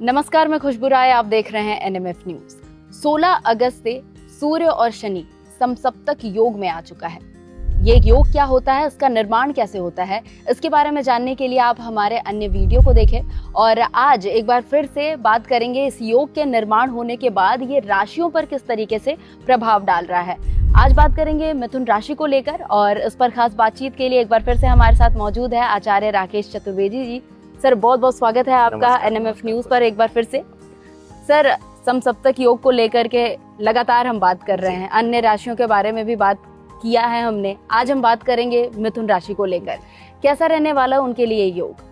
नमस्कार, मैं खुशबू राय, आप देख रहे हैं एनएमएफ न्यूज। 16 अगस्त से सूर्य और शनि समसप्तक योग में आ चुका है। ये योग क्या होता है, इसका निर्माण कैसे होता है, इसके बारे में जानने के लिए आप हमारे अन्य वीडियो को देखें। और आज एक बार फिर से बात करेंगे इस योग के निर्माण होने के बाद ये राशियों पर किस तरीके से प्रभाव डाल रहा है। आज बात करेंगे मिथुन राशि को लेकर और इस पर खास बातचीत के लिए एक बार फिर से हमारे साथ मौजूद है आचार्य राकेश चतुर्वेदी जी। सर, बहुत बहुत स्वागत है आपका एनएमएफ न्यूज पर एक बार फिर से। सर, समसप्तक योग को लेकर के लगातार हम बात कर रहे हैं, अन्य राशियों के बारे में भी बात किया है हमने। आज हम बात करेंगे मिथुन राशि को लेकर, कैसा रहने वाला है उनके लिए योग।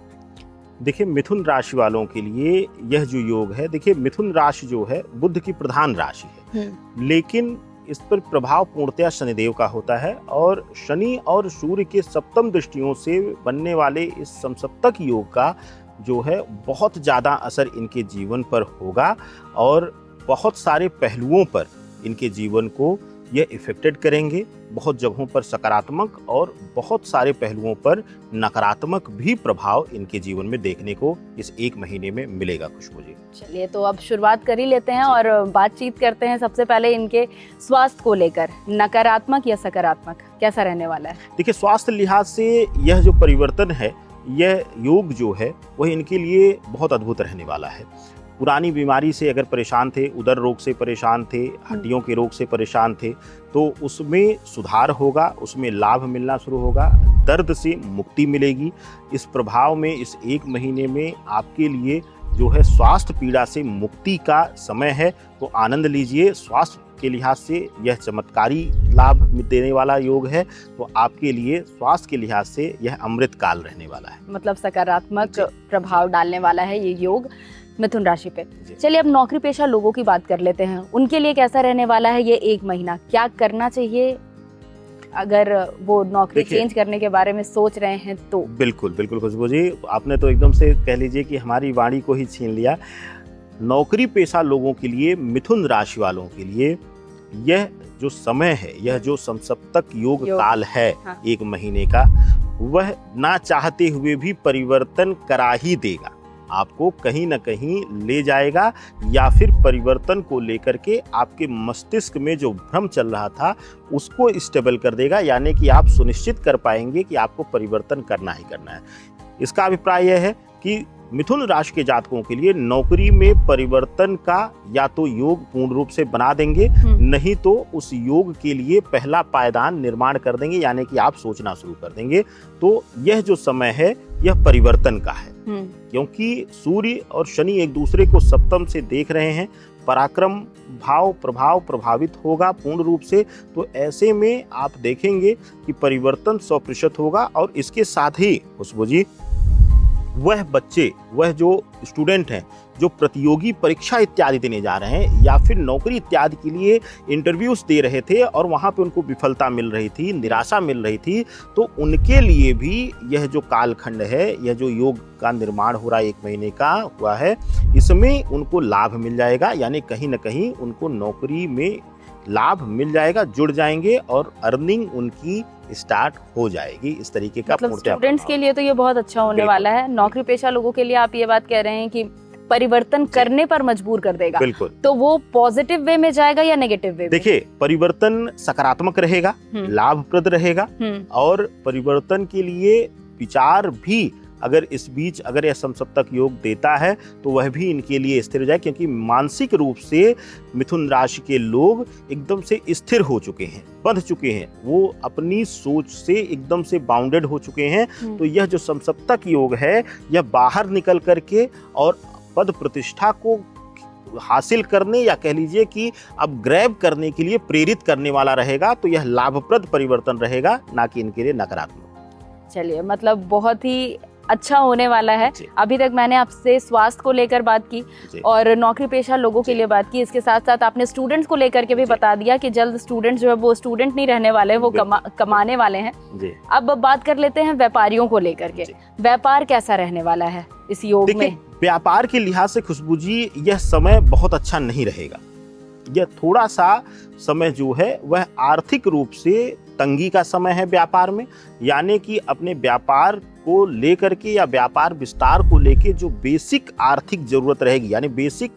देखिए, मिथुन राशि वालों के लिए यह जो योग है, देखिए मिथुन राशि जो है बुध की प्रधान राशि है, लेकिन इस पर प्रभाव पूर्णतया शनिदेव का होता है और शनि और सूर्य के सप्तम दृष्टियों से बनने वाले इस समसप्तक योग का जो है बहुत ज़्यादा असर इनके जीवन पर होगा और बहुत सारे पहलुओं पर इनके जीवन को यह इफेक्टेड करेंगे। बहुत जगहों पर सकारात्मक और बहुत सारे पहलुओं पर नकारात्मक भी प्रभाव इनके जीवन में देखने को इस एक महीने में मिलेगा। खुशबू जी, चलिए तो अब शुरुआत कर ही लेते हैं और बातचीत करते हैं सबसे पहले इनके स्वास्थ्य को लेकर। नकारात्मक या सकारात्मक कैसा रहने वाला है? देखिए, स्वास्थ्य लिहाज से यह जो परिवर्तन है, यह योग जो है वह इनके लिए बहुत अद्भुत रहने वाला है। पुरानी बीमारी से अगर परेशान थे, उदर रोग से परेशान थे, हड्डियों के रोग से परेशान थे, तो उसमें सुधार होगा, उसमें लाभ मिलना शुरू होगा, दर्द से मुक्ति मिलेगी। इस प्रभाव में इस एक महीने में आपके लिए जो है स्वास्थ्य पीड़ा से मुक्ति का समय है, तो आनंद लीजिए। स्वास्थ्य के लिहाज से यह चमत्कारी लाभ देने वाला योग है, तो आपके लिए स्वास्थ्य के लिहाज से यह अमृत काल रहने वाला है। मतलब सकारात्मक प्रभाव डालने वाला है ये योग मिथुन राशि पे। चलिए अब नौकरी पेशा लोगों की बात कर लेते हैं, उनके लिए कैसा रहने वाला है ये एक महीना, क्या करना चाहिए अगर वो नौकरी चेंज करने के बारे में सोच रहे हैं तो? बिल्कुल बिल्कुल खुशबू जी, आपने तो एकदम से कह लीजिए कि हमारी वाणी को ही छीन लिया। नौकरी पेशा लोगों के लिए, मिथुन राशि वालों के लिए यह जो समय है, यह जो समसप्तक योग काल है एक महीने का, वह ना चाहते हुए भी परिवर्तन करा ही देगा। आपको कहीं ना कहीं ले जाएगा या फिर परिवर्तन को लेकर के आपके मस्तिष्क में जो भ्रम चल रहा था उसको स्टेबल कर देगा, यानी कि आप सुनिश्चित कर पाएंगे कि आपको परिवर्तन करना ही करना है। इसका अभिप्राय यह है कि मिथुन राशि के जातकों के लिए नौकरी में परिवर्तन का या तो योग पूर्ण रूप से बना देंगे, नहीं तो उस योग के लिए पहला पायदान निर्माण कर देंगे, यानी कि आप सोचना शुरू कर देंगे। तो यह जो समय है यह परिवर्तन का है, क्योंकि सूर्य और शनि एक दूसरे को सप्तम से देख रहे हैं। पराक्रम भाव प्रभाव प्रभावित होगा पूर्ण रूप से, तो ऐसे में आप देखेंगे कि परिवर्तन 100% होगा। और इसके साथ ही खुशबू जी, वह बच्चे, वह जो स्टूडेंट हैं जो प्रतियोगी परीक्षा इत्यादि देने जा रहे हैं या फिर नौकरी इत्यादि के लिए इंटरव्यूज दे रहे थे और वहाँ पे उनको विफलता मिल रही थी, निराशा मिल रही थी, तो उनके लिए भी यह जो कालखंड है, यह जो योग का निर्माण हो रहा है, एक महीने का हुआ है, इसमें उनको लाभ मिल जाएगा, यानी कहीं ना कहीं उनको नौकरी में लाभ मिल जाएगा, जुड़ जाएंगे और अर्निंग उनकी स्टार्ट हो जाएगी। इस तरीके का मतलब स्टूडेंट्स के लिए तो ये बहुत अच्छा होने वाला है। नौकरी पेशा लोगों के लिए आप ये बात कह रहे हैं कि परिवर्तन करने पर मजबूर कर देगा, बिल्कुल। तो वो पॉजिटिव वे में जाएगा या नेगेटिव वे में? देखिए, परिवर्तन सकारात्मक रहेगा, लाभप्रद रहेगा और परिवर्तन के लिए विचार भी अगर इस बीच अगर यह समसप्तक योग देता है तो वह भी इनके लिए स्थिर हो जाए, क्योंकि मानसिक रूप से मिथुन राशि के लोग एकदम से स्थिर हो चुके हैं, बंध चुके हैं, वो अपनी सोच से एकदम से बाउंडेड हो चुके हैं। तो यह जो समसप्तक योग है यह बाहर निकल करके और पद प्रतिष्ठा को हासिल करने या कह लीजिए कि अब ग्रैब करने के लिए प्रेरित करने वाला रहेगा। तो यह लाभप्रद परिवर्तन रहेगा, ना कि इनके लिए नकारात्मक। चलिए, मतलब बहुत ही अच्छा होने वाला है। अभी तक मैंने आपसे स्वास्थ्य को लेकर बात की और नौकरी पेशा लोगों के लिए बात की, इसके साथ साथ आपने स्टूडेंट्स को लेकर के भी बता दिया कि जल्द स्टूडेंट्स जो है वो स्टूडेंट नहीं रहने वाले, वो कमाने वाले हैं। अब बात कर लेते हैं व्यापारियों को लेकर के। व्यापार कैसा रहने वाला है इस योग में? व्यापार के लिहाज से खुशबू जी, यह समय बहुत अच्छा नहीं रहेगा। यह थोड़ा सा समय जो है वह आर्थिक रूप से तंगी का समय है व्यापार में, यानी कि अपने व्यापार को लेकर के या व्यापार विस्तार को लेके जो बेसिक आर्थिक जरूरत रहेगी, यानी बेसिक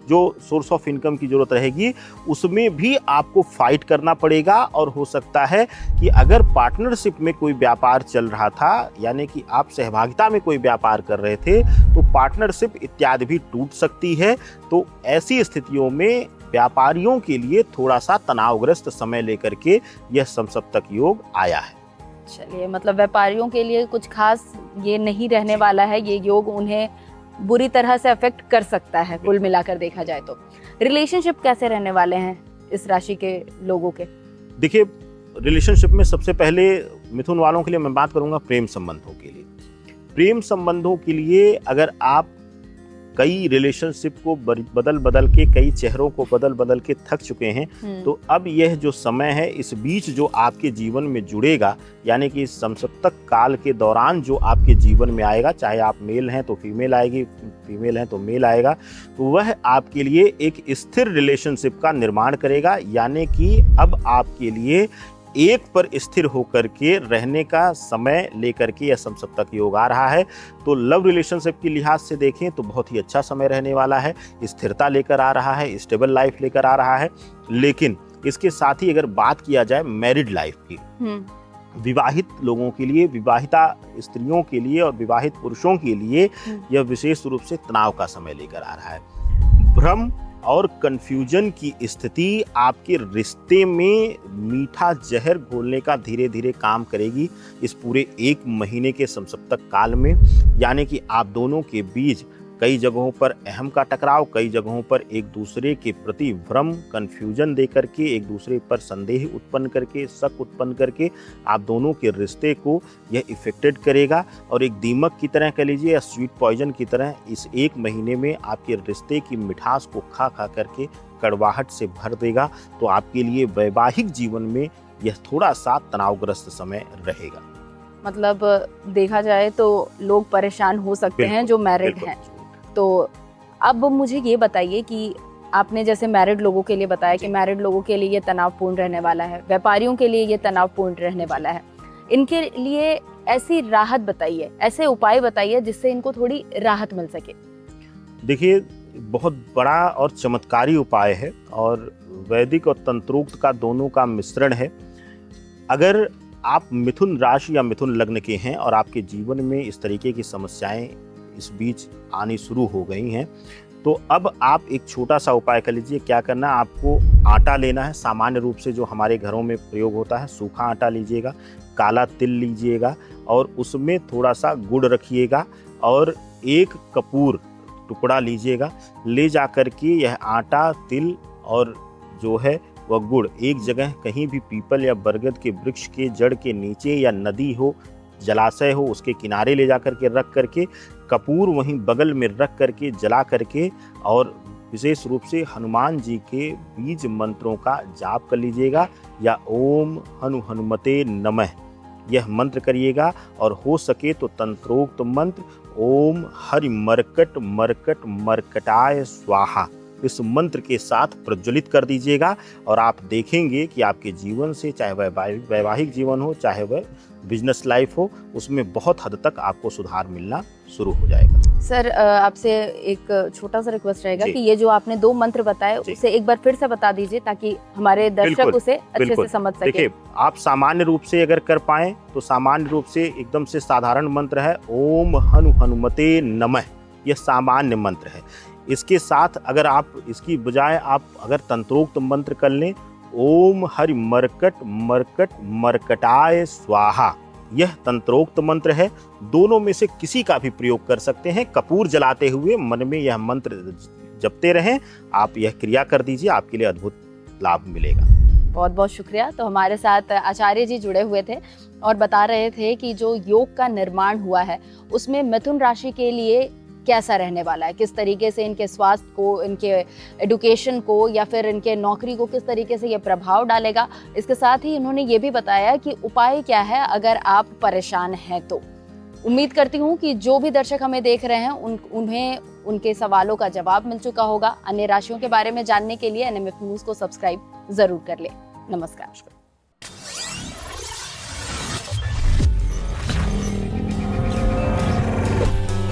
जो सोर्स ऑफ इनकम की जरूरत रहेगी, उसमें भी आपको फाइट करना पड़ेगा। और हो सकता है कि अगर पार्टनरशिप में कोई व्यापार चल रहा था, यानी कि आप सहभागिता में कोई व्यापार कर रहे थे, तो पार्टनरशिप इत्यादि भी टूट सकती है। तो ऐसी स्थितियों में व्यापारियों के लिए थोड़ा सा तनावग्रस्त समय लेकर के यह समसप्तक योग आया है। चलिए, मतलब व्यापारियों के लिए कुछ खास ये नहीं रहने वाला है, ये योग उन्हें बुरी तरह से अफेक्ट कर सकता है। कुल मिलाकर देखा जाए तो रिलेशनशिप कैसे रहने वाले हैं इस राशि के लोगों के? देखिए, रिलेशनशिप में सबसे पहले मिथुन वालों के लिए मैं बात करूंगा प्रेम संबंधों के लिए। प्रेम संबंधों के लिए अगर आप कई रिलेशनशिप को बदल बदल के, कई चेहरों को बदल बदल के थक चुके हैं, तो अब यह जो समय है, इस बीच जो आपके जीवन में जुड़ेगा, यानी कि इस समसप्तक काल के दौरान जो आपके जीवन में आएगा, चाहे आप मेल हैं तो फीमेल आएगी, फीमेल हैं तो मेल आएगा, तो वह आपके लिए एक स्थिर रिलेशनशिप का निर्माण करेगा। यानी कि अब आपके लिए एक पर स्थिर होकर के रहने का समय लेकर के यह समसप्तक योग आ रहा है। तो लव रिलेशनशिप के लिहाज से देखें तो बहुत ही अच्छा समय रहने वाला है, स्थिरता लेकर आ रहा है, स्टेबल लाइफ लेकर आ रहा है। लेकिन इसके साथ ही अगर बात किया जाए मैरिड लाइफ की, विवाहित लोगों के लिए, विवाहिता स्त्रियों के लिए और विवाहित पुरुषों के लिए यह विशेष रूप से तनाव का समय लेकर आ रहा है। भ्रम और कंफ्यूजन की स्थिति आपके रिश्ते में मीठा जहर घोलने का धीरे धीरे काम करेगी इस पूरे 1 महीने के समसप्तक काल में। यानी कि आप दोनों के बीच कई जगहों पर अहम का टकराव, कई जगहों पर एक दूसरे के प्रति भ्रम, कंफ्यूजन दे करके, एक दूसरे पर संदेह उत्पन्न करके, शक उत्पन्न करके आप दोनों के रिश्ते को यह इफेक्टेड करेगा। और एक दीमक की तरह कह लीजिए या स्वीट पॉइजन की तरह इस 1 महीने में आपके रिश्ते की मिठास को खा खा करके कड़वाहट से भर देगा। तो आपके लिए वैवाहिक जीवन में यह थोड़ा सा तनावग्रस्त समय रहेगा। मतलब देखा जाए तो लोग परेशान हो सकते हैं जो मैरिड हैं। तो अब मुझे ये बताइए कि आपने जैसे मैरिड लोगों के लिए बताया कि मैरिड लोगों के लिए ये तनावपूर्ण रहने वाला है, व्यापारियों के लिए ये तनावपूर्ण रहने वाला है, इनके लिए ऐसी राहत बताइए, ऐसे उपाय बताइए जिससे इनको थोड़ी राहत मिल सके। देखिए, बहुत बड़ा और चमत्कारी उपाय है और वैदिक और तंत्रोक्त का दोनों का मिश्रण है। अगर आप मिथुन राशि या मिथुन लग्न के हैं और आपके जीवन में इस तरीके की समस्याएं इस बीच आनी शुरू हो गई हैं, तो अब आप एक छोटा सा उपाय कर लीजिए। क्या करना है, आपको आटा लेना है, सामान्य रूप से जो हमारे घरों में प्रयोग होता है, सूखा आटा लीजिएगा, काला तिल लीजिएगा और उसमें थोड़ा सा गुड़ रखिएगा और 1 कपूर टुकड़ा लीजिएगा। ले जा कर के यह आटा, तिल और जो है वह गुड़ एक जगह कहीं भी पीपल या बरगद के वृक्ष के जड़ के नीचे या नदी हो, जलाशय हो, उसके किनारे ले जा करके रख करके, कपूर वहीं बगल में रख करके जला करके और विशेष रूप से हनुमान जी के बीज मंत्रों का जाप कर लीजिएगा या ओम हनुमते नमः यह मंत्र करिएगा। और हो सके तो तंत्रोक्त मंत्र ओम हरि मरकट मरकट मरकटाय स्वाहा इस मंत्र के साथ प्रज्वलित कर दीजिएगा। और आप देखेंगे कि आपके जीवन से, चाहे वह वैवाहिक जीवन हो, चाहे वह बिजनेस लाइफ हो, उसमें बहुत हद तक आपको सुधार मिलना शुरू हो जाएगा। सर, आपसे एक छोटा सा रिक्वेस्ट रहेगा कि ये जो आपने 2 मंत्र बताए उसे एक बार फिर से बता दीजिए ताकि हमारे दर्शक उसे अच्छे से समझ सके। देखिए, आप सामान्य रूप से अगर कर पाएं तो सामान्य रूप से एकदम से साधारण मंत्र है ओम हनुमते नमः, यह सामान्य मंत्र है। इसके साथ अगर आप इसकी बजाय आप अगर तंत्रोक्त मंत्र कर लें ओम हरि मरकट मरकट मरकटाय स्वाहा, यह तंत्रोक्त मंत्र है। दोनों में से किसी का भी प्रयोग कर सकते हैं। कपूर जलाते हुए मन में यह मंत्र जपते रहें। आप यह क्रिया कर दीजिए, आपके लिए अद्भुत लाभ मिलेगा। बहुत बहुत शुक्रिया। तो हमारे साथ आचार्य जी जुड़े हुए थे और बता रहे थे कि जो योग का निर्माण हुआ है उसमें मिथुन राशि के लिए कैसा रहने वाला है, किस तरीके से इनके स्वास्थ्य को, इनके एडुकेशन को या फिर इनके नौकरी को किस तरीके से ये प्रभाव डालेगा। इसके साथ ही इन्होंने ये भी बताया कि उपाय क्या है अगर आप परेशान हैं तो। उम्मीद करती हूँ कि जो भी दर्शक हमें देख रहे हैं उन्हें उनके सवालों का जवाब मिल चुका होगा। अन्य राशियों के बारे में जानने के लिए NMF न्यूज़ को सब्सक्राइब जरूर कर लें। नमस्कार।